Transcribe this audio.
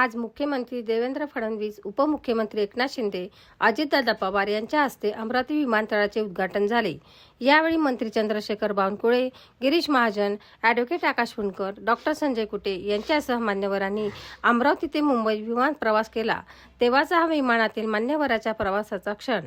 आज मुख्यमंत्री देवेंद्र फडणवीस, उपमुख्यमंत्री एकनाथ शिंदे, अजितदादा पवार यांच्या हस्ते अमरावती विमानतळाचे उद्घाटन झाले। यावेळी मंत्री चंद्रशेखर बावनकुळे, गिरीश महाजन, ॲडव्होकेट आकाश फुंडकर, डॉक्टर संजय कुटे यांच्यासह मान्यवरांनी अमरावती ते मुंबई विमान प्रवास केला, तेव्हाचा हा विमानातील मान्यवरांच्या प्रवासाचा क्षण।